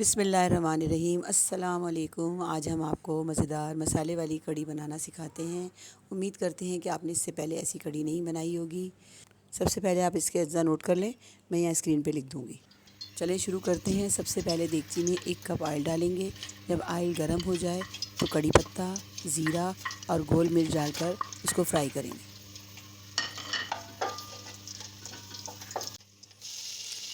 बिस्मिल्लाहिर्रहमानिर्रहीम। अस्सलाम वालेकुम। आज हम आपको मज़ेदार मसाले वाली कड़ी बनाना सिखाते हैं। उम्मीद करते हैं कि आपने इससे पहले ऐसी कड़ी नहीं बनाई होगी। सबसे पहले आप इसके अज्जा नोट कर लें, मैं यहाँ स्क्रीन पे लिख दूँगी। चलिए शुरू करते हैं। सबसे पहले देगची में 1 कप ऑयल डालेंगे। जब ऑयल गर्म हो जाए तो कड़ी पत्ता, ज़ीरा और गोल मिर्च डालकर इसको फ्राई करेंगे।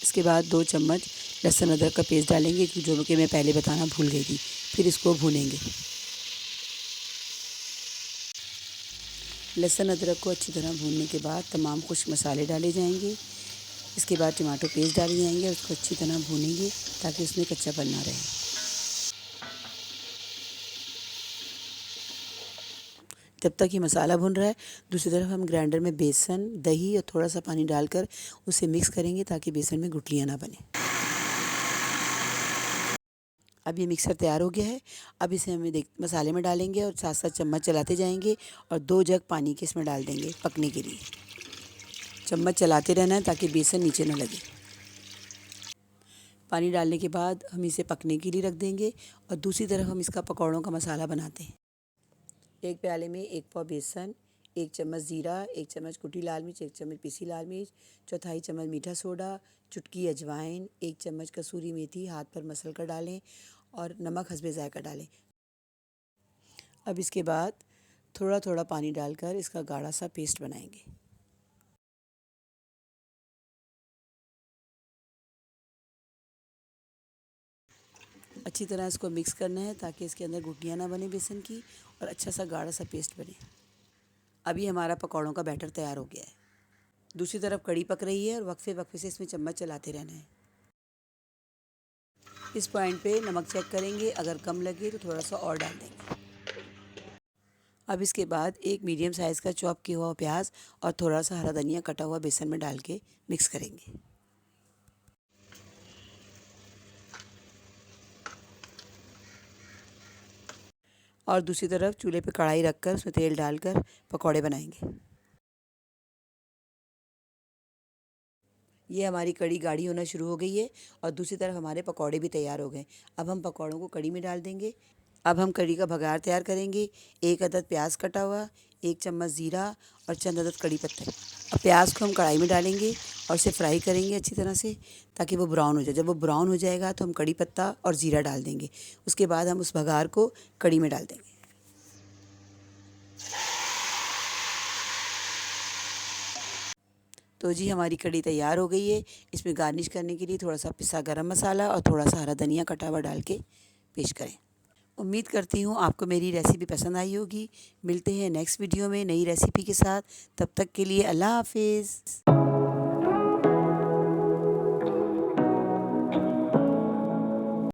इसके बाद 2 चम्मच लहसुन अदरक का पेस्ट डालेंगे, जो कि मैं पहले बताना भूल गई थी। फिर इसको भूनेंगे। लहसुन अदरक को अच्छी तरह भूनने के बाद तमाम खुश्क मसाले डाले जाएंगे। इसके बाद टमाटो पेस्ट डाले जाएंगे और उसको अच्छी तरह भूनेंगे ताकि उसमें कच्चापन ना रहे। जब तक ये मसाला भुन रहा है, दूसरी तरफ हम ग्राइंडर में बेसन, दही और थोड़ा सा पानी डालकर उसे मिक्स करेंगे ताकि बेसन में गुठलियाँ ना बने। अब ये मिक्सर तैयार हो गया है। अब इसे हम मसाले में डालेंगे और साथ साथ चम्मच चलाते जाएंगे और 2 जग पानी के इसमें डाल देंगे पकने के लिए। चम्मच चलाते रहना है ताकि बेसन नीचे न लगे। पानी डालने के बाद हम इसे पकने के लिए रख देंगे और दूसरी तरफ हम इसका पकौड़ों का मसाला बनाते हैं। एक प्याले में 1 पाव बेसन, 1 चम्मच ज़ीरा, 1 चम्मच कुटी लाल मिर्च, 1 चम्मच पिसी लाल मिर्च, चौथाई चम्मच मीठा सोडा, चुटकी अजवाइन, 1 चम्मच कसूरी मेथी हाथ पर मसल कर डालें और नमक हस्बे ज़ायका डालें। अब इसके बाद थोड़ा थोड़ा पानी डालकर इसका गाढ़ा सा पेस्ट बनाएंगे। अच्छी तरह इसको मिक्स करना है ताकि इसके अंदर गुठलियाँ ना बने बेसन की और अच्छा सा गाढ़ा सा पेस्ट बने। अभी हमारा पकौड़ों का बैटर तैयार हो गया है। दूसरी तरफ कड़ी पक रही है और वक्फे वक्फे से इसमें चम्मच चलाते रहना है। इस पॉइंट पे नमक चेक करेंगे, अगर कम लगे तो थोड़ा सा और डाल देंगे। अब इसके बाद एक मीडियम साइज़ का चॉप किया हुआ प्याज और थोड़ा सा हरा धनिया कटा हुआ बेसन में डाल के मिक्स करेंगे। और दूसरी तरफ चूल्हे पे कढ़ाई रखकर उसमें तेल डालकर पकौड़े बनाएंगे। ये हमारी कड़ी गाढ़ी होना शुरू हो गई है और दूसरी तरफ हमारे पकौड़े भी तैयार हो गए। अब हम पकौड़ों को कड़ी में डाल देंगे। अब हम कड़ी का भगार तैयार करेंगे। 1 अदद प्याज कटा हुआ, 1 चम्मच ज़ीरा और चंद अदद कड़ी पत्ते। अब प्याज को हम कढ़ाई में डालेंगे और इसे फ्राई करेंगे अच्छी तरह से ताकि वो ब्राउन हो जाए। जब वो ब्राउन हो जाएगा तो हम कड़ी पत्ता और ज़ीरा डाल देंगे। उसके बाद हम उस भगार को कड़ी में डाल देंगे। तो जी हमारी कड़ी तैयार हो गई है। इसमें गार्निश करने के लिए थोड़ा सा पिसा गरम मसाला और थोड़ा सा हरा धनिया कटा हुआ डाल के पेश करें। उम्मीद करती हूँ आपको मेरी रेसिपी पसंद आई होगी। मिलते हैं नेक्स्ट वीडियो में नई रेसिपी के साथ। तब तक के लिए अल्लाह हाफिज़।